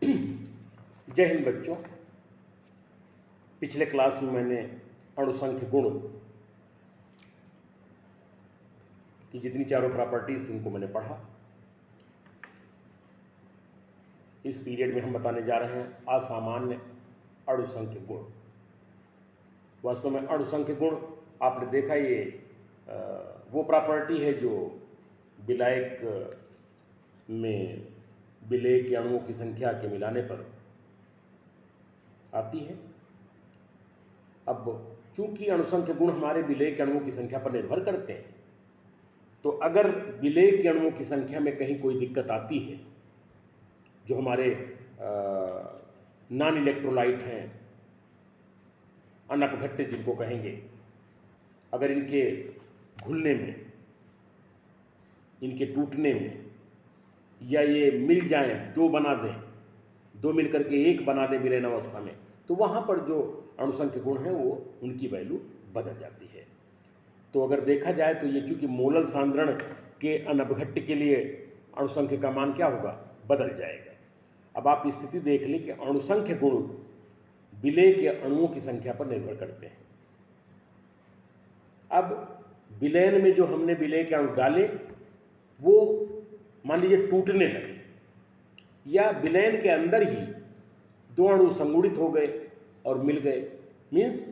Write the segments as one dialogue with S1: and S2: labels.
S1: जय हिंद बच्चों। पिछले क्लास में मैंने अणुसंख्य गुण की जितनी चारों प्रॉपर्टीज थी उनको मैंने पढ़ा। इस पीरियड में हम बताने जा रहे हैं असामान्य अणुसंख्य गुण। वास्तव में अणुसंख्य गुण आपने देखा ये वो प्रॉपर्टी है जो विलायक में विलेय के अणुओं की संख्या के मिलाने पर आती है। अब चूंकि अणुसंख्य गुण हमारे विलेय के अणुओं की संख्या पर निर्भर करते हैं, तो अगर विलेय के अणुओं की संख्या में कहीं कोई दिक्कत आती है, जो हमारे नॉन इलेक्ट्रोलाइट हैं, अनअपघट्य जिनको कहेंगे, अगर इनके घुलने में, इनके टूटने में, या ये मिल जाएं, दो बना दें, दो मिलकर के एक बना दें विलयन अवस्था में, तो वहाँ पर जो अणुसंख्य गुण हैं वो उनकी वैल्यू बदल जाती है। तो अगर देखा जाए तो ये चूंकि मोलल सांद्रण के अनअपघट्य के लिए अणुसंख्य का मान क्या होगा, बदल जाएगा। अब आप स्थिति देख लें कि अणुसंख्य गुण विलेय के अणुओं की संख्या पर निर्भर करते हैं। अब विलयन में जो हमने विलेय के अणु डाले वो मान लीजिए टूटने लगे, या विलयन के अंदर ही दो अणु संगुणित हो गए और मिल गए, means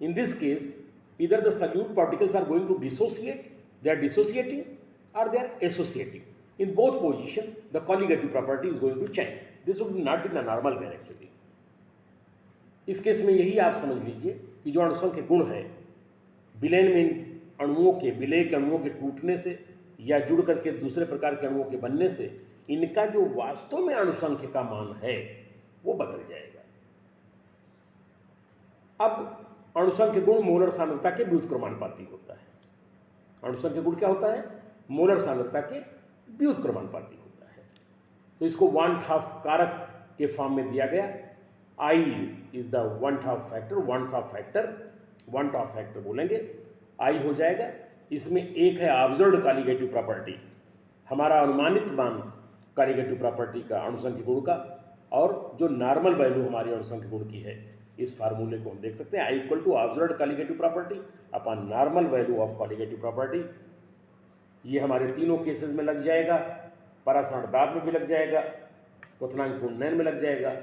S1: in this case either the solute particles are going to dissociate, they are dissociating, or they are associating. In both position the colligative property is going to change. This would not be the normal way actually. इस case में यही आप समझ लीजिए कि जो अणुसंख्य गुण है विलयन में अणुओं के, विलेय के अणुओं के टूटने से या जुड़ करके दूसरे प्रकार के अणुओं के बनने से इनका जो वास्तव में अणुसंख्य का मान है वो बदल जाएगा। अब अणुसंख्य गुण मोलर सांद्रता के व्युत्क्रमानुपाती होता है। अणुसंख्य गुण क्या होता है, मोलर सांद्रता के व्युत्क्रमानुपाती होता है। तो इसको 1/2 कारक के फॉर्म में दिया गया। I is the 1/2 factor, 1/2 factor बोलेंगे, I हो जाएगा। इसमें एक है ऑब्जर्व्ड कॉलिगेटिव प्रॉपर्टी, हमारा अनुमानित मान कॉलिगेटिव प्रॉपर्टी का अणुसंख्य गुण का, और जो नॉर्मल वैल्यू हमारी अणुसंख्य गुण की है। इस फार्मूले को हम देख सकते हैं, I equal to observed colligative property upon normal value of colligative property. ये हमारे तीनों केसेस में लग जाएगा, परासरण दाब में भी लग जाएगा, क्वथनांक उन्नयन में लग जाएगा,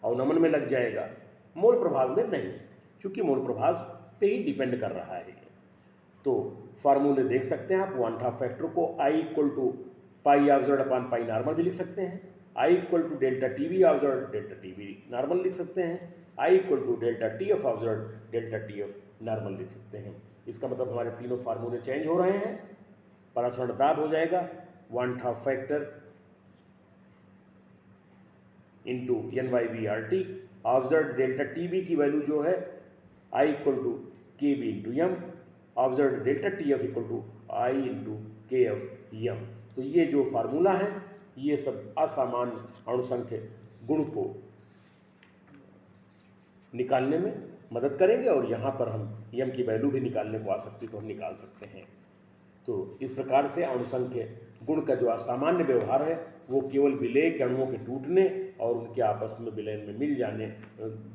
S1: अवनमन में लग जाएगा, मोल प्रभाव में नहीं, क्योंकि मोल प्रभाव पे ही डिपेंड कर रहा है। तो फार्मूले देख सकते हैं आप। 1/2 फैक्टर को I equal to pi observed upon pi normal भी लिख सकते हैं, I equal to delta TV observed delta TV normal लिख सकते हैं, I equal to delta TF observed delta TF normal लिख सकते हैं। इसका मतलब हमारे तीनों फार्मूले चेंज हो रहे हैं। परासरण दाब हो जाएगा 1/2 factor into NYV/RT, observed delta TB की वैल्यू जो है I equal to KB into M, observed delta TF equal to I into KF/M। तो ये जो फार्मूला है ये सब असामान्य अणुसंख्य गुण को निकालने में मदद करेंगे, और यहाँ पर हम M की वैल्यू भी निकालने को आ सकती तो हम निकाल सकते हैं। तो इस प्रकार से अणुसंख्य गुण का जो असामान्य व्यवहार है वो केवल विलेय के अणुओं के टूटने और उनके आपस में विलयन में मिल जाने,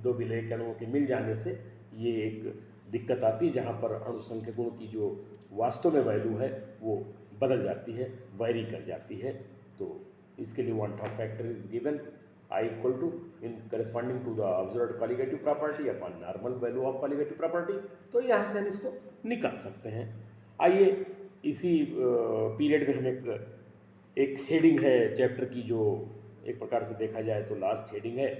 S1: दो विलेय के अणुओं के मिल जाने से ये एक दिक्कत आती है, जहाँ पर अणुसंख्य गुण की जो वास्तव में वैल्यू है वो बदल जाती है, वैरी कर जाती है। तो इसके लिए 1/2 factor is given, I equal to in corresponding to the observed colligative property upon normal value of colligative property. तो यहाँ से हम इसको निकाल सकते हैं। आइए इसी पीरियड में हम एक हेडिंग है चैप्टर की, जो एक प्रकार से देखा जाए तो लास्ट हेडिंग है,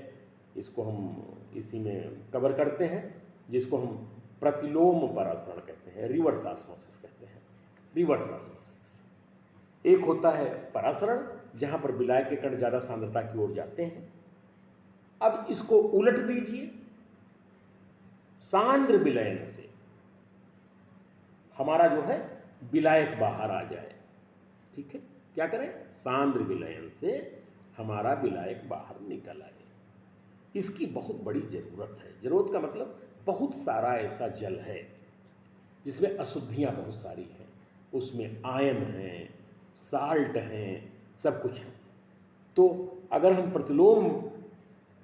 S1: इसको हम इसी में कवर करते हैं, जिसको हम प्रतिलोम परासरण कहते हैं, रिवर्स ऑस्मोसिस कहते हैं। रिवर्स ऑस्मोसिस एक होता है परासरण, जहाँ पर विलायक के कण ज़्यादा सांद्रता की ओर जाते हैं। अब इसको उलट दीजिए, सांद्र विलयन से हमारा जो है विलायक बाहर आ जाए। ठीक है, क्या करें, सांद्र विलयन से हमारा विलायक बाहर निकल आए। इसकी बहुत बड़ी ज़रूरत है। ज़रूरत का मतलब बहुत सारा ऐसा जल है जिसमें अशुद्धियाँ बहुत सारी हैं, उसमें आयन हैं, साल्ट हैं, सब कुछ है। तो अगर हम प्रतिलोम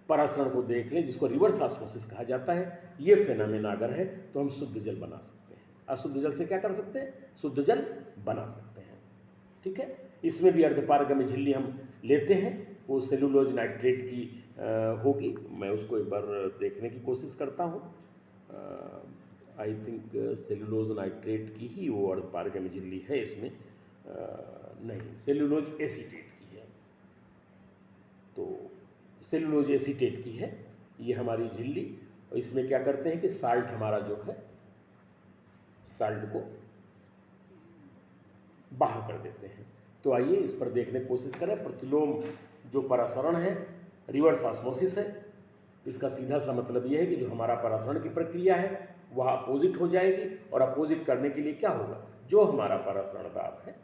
S1: परासरण को देख लें, जिसको रिवर्स ऑस्मोसिस कहा जाता है, ये फेनोमेना अगर है तो हम शुद्ध जल बना सकते हैं। अशुद्ध जल से क्या कर सकते हैं? शुद्ध जल बना सकते हैं। ठीक है, इसमें भी अर्धपारगम्य झिल्ली हम लेते हैं, वो सेलुलोज नाइट्रेट की होगी। मैं उसको एक बार देखने की कोशिश करता हूँ। आई थिंक सेलुलोज नाइट्रेट की ही वो अर्धपारगम्य झिल्ली है इसमें। नहीं, सेलुलोज एसीटेट की है। तो सेलुलोज एसीटेट की है ये हमारी झिल्ली। और इसमें क्या करते हैं कि साल्ट हमारा जो है, साल्ट को बाहर कर देते हैं। तो आइए इस पर देखने की कोशिश करें। प्रतिलोम जो परासरण है, रिवर्स ऑस्मोसिस है। इसका सीधा सा मतलब यह है कि जो हमारा परासरण की प्रक्रिया है वह अपोजिट हो जाएगी, और अपोजिट करने के लिए क्या होगा, जो हमारा परासरण दाब है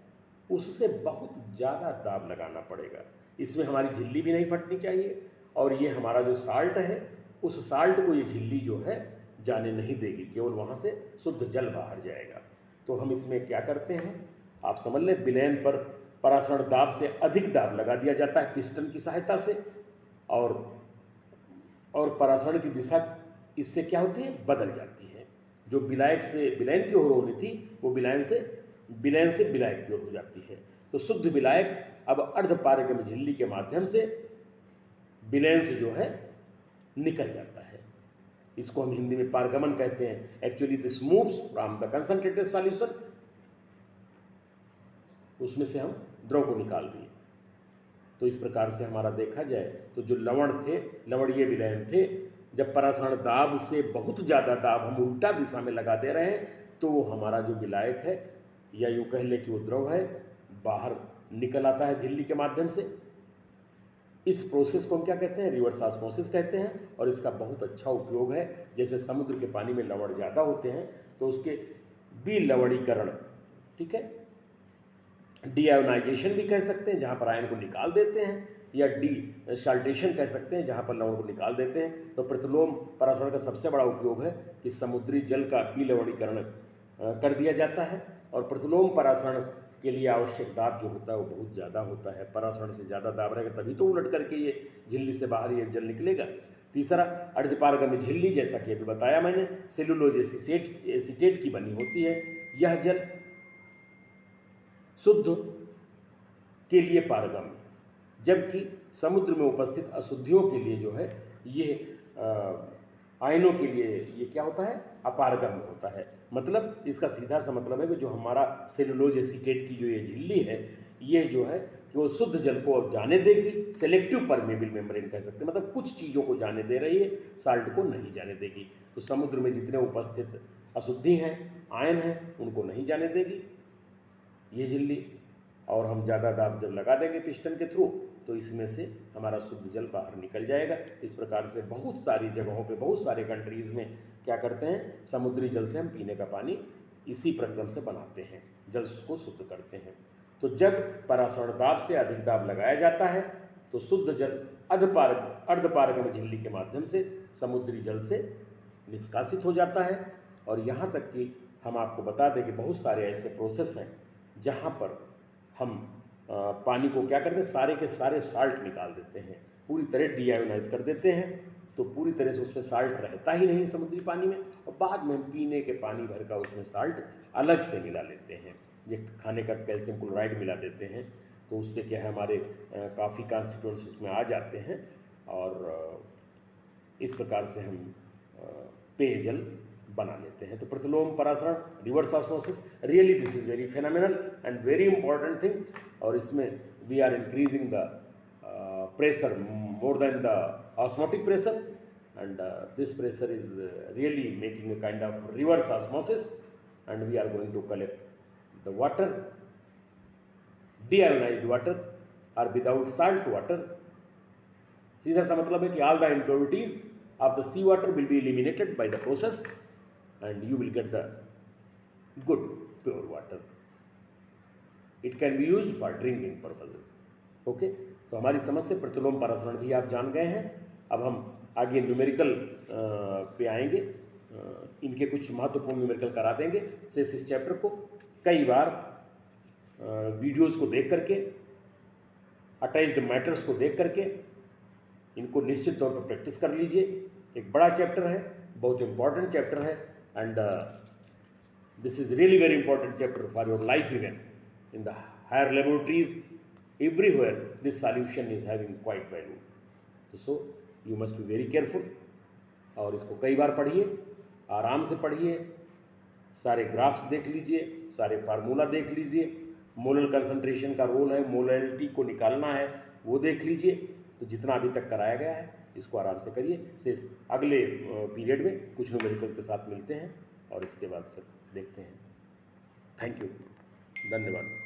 S1: उससे बहुत ज़्यादा दाब लगाना पड़ेगा। इसमें हमारी झिल्ली भी नहीं फटनी चाहिए, और ये हमारा जो साल्ट है उस साल्ट को ये झिल्ली जो है जाने नहीं देगी, केवल वहाँ से शुद्ध जल बाहर जाएगा। तो हम इसमें क्या करते हैं, आप समझ लें, विलयन पर परासरण दाब से अधिक दाब लगा दिया जाता है पिस्टन की सहायता से, और परासरण की दिशा इससे क्या होती है, बदल जाती है। जो विलायक से विलयन की ओर होनी थी वो विलयन से विलायक की ओर हो जाती है। तो शुद्ध विलायक अब अर्धपारगम्य झिल्ली के माध्यम से विलयन से जो है निकल जाता है। इसको हम हिंदी में पारगमन कहते हैं। Actually this moves from the concentrated solution, उसमें से हम द्रव को निकाल दिए। तो इस प्रकार से हमारा देखा जाए तो जो लवण थे, लवणीय विलयन थे, जब परासरण दाब से बहुत ज़्यादा दाब हम उल्टा दिशा में लगा दे रहे हैं तो वो हमारा जो विलायक है, या यूँ कह लें कि वो द्रव है, बाहर निकल आता है झिल्ली के माध्यम से। इस प्रोसेस को हम क्या कहते हैं, रिवर्स ऑस्मोसिस कहते हैं। और इसका बहुत अच्छा उपयोग है। जैसे समुद्र के पानी में लवण ज़्यादा होते हैं तो उसके विलवणीकरण, ठीक है, डीआयोनाइजेशन भी कह सकते हैं जहाँ पर आयन को निकाल देते हैं, या डी साल्टेशन कह सकते हैं जहाँ पर लवण को निकाल देते हैं। तो प्रतिलोम परासरण का सबसे बड़ा उपयोग है कि समुद्री जल का विलवणीकरण कर दिया जाता है। और प्रतिलोम परासरण के लिए आवश्यक दाब जो होता है वो बहुत ज़्यादा होता है। परासरण से ज़्यादा दाब रहेगा तभी तो उलट करके ये झिल्ली से बाहर ये जल निकलेगा। तीसरा, अर्धपारगम्य झिल्ली, जैसा कि अभी बताया मैंने, सेलुलोज एसीटेट की बनी होती है। यह जल शुद्ध के लिए पारगम्य, जबकि समुद्र में उपस्थित अशुद्धियों के लिए जो है ये आयनों के लिए ये क्या होता है, अपारगम्य होता है। मतलब इसका सीधा सा मतलब है कि जो हमारा सेलुलोज एसीटेट की जो ये झिल्ली है, ये जो है कि वो शुद्ध जल को जाने देगी। सेलेक्टिव परमेबल मेम्ब्रेन कह सकते हैं, मतलब कुछ चीज़ों को जाने दे रही है, साल्ट को नहीं जाने देगी। तो समुद्र में जितने उपस्थित अशुद्धि हैं, आयन हैं, उनको नहीं जाने देगी ये झिल्ली। और हम ज़्यादा दाब जब लगा देंगे पिस्टन के थ्रू तो इसमें से हमारा शुद्ध जल बाहर निकल जाएगा। इस प्रकार से बहुत सारी जगहों पे, बहुत सारे कंट्रीज़ में क्या करते हैं, समुद्री जल से हम पीने का पानी इसी प्रक्रम से बनाते हैं, जल को शुद्ध करते हैं। तो जब परासरण दाब से अधिक दाब लगाया जाता है तो शुद्ध जल अर्धपारगम्य झिल्ली के माध्यम से समुद्री जल से निष्कासित हो जाता है। और यहाँ तक कि हम आपको बता दें कि बहुत सारे ऐसे प्रोसेस हैं जहाँ पर हम पानी को क्या करते हैं, सारे के सारे साल्ट निकाल देते हैं, पूरी तरह डीआयोनाइज कर देते हैं। तो पूरी तरह से उसमें साल्ट रहता ही नहीं समुद्री पानी में, और बाद में हम पीने के पानी भर का उसमें साल्ट अलग से मिला लेते हैं। ये खाने का कैल्शियम क्लोराइड मिला देते हैं, तो उससे क्या है, हमारे काफ़ी कॉन्स्टिट्यूएंट्स उसमें आ जाते हैं। और इस प्रकार से हम पेयजल बना लेते हैं। तो प्रतिलोम परासरण, reverse osmosis, really this is very phenomenal and very important thing. और इसमें we are increasing the pressure more than the osmotic pressure, and this pressure is really making a kind of reverse osmosis, and we are going to collect the water, deionized water or without salt water. सीधा सा मतलब है कि all the impurities of the sea water will be eliminated by the process and you will get the good pure water. It can be used for drinking purposes. Okay? तो हमारी समझ से प्रतिलोम परासरण भी आप जान गए हैं। अब हम आगे न्यूमेरिकल पे आएंगे, इनके कुछ महत्वपूर्ण न्यूमेरिकल करा देंगे शेष इस चैप्टर को। कई बार वीडियोस को देख करके अटैच्ड मैटर्स को देख करके इनको निश्चित तौर पर प्रैक्टिस कर लीजिए। एक बड़ा चैप्टर है, बहुत इंपॉर्टेंट चैप्टर है, and this is really very important chapter for your life even in the higher laboratories everywhere this solution is having quite value. So you must be very careful. और इसको कई बार पढ़िए, आराम से पढ़िए, सारे ग्राफ्स देख लीजिए, सारे फार्मूला देख लीजिए, मोलल कंसंट्रेशन का रोल है, मोलैलिटी को निकालना है वो देख लीजिए। तो जितना अभी तक कराया गया है इसको आराम से करिए। से अगले पीरियड में कुछ न्यूमेरिकल्स के साथ मिलते हैं और इसके बाद फिर देखते हैं। थैंक यू, धन्यवाद।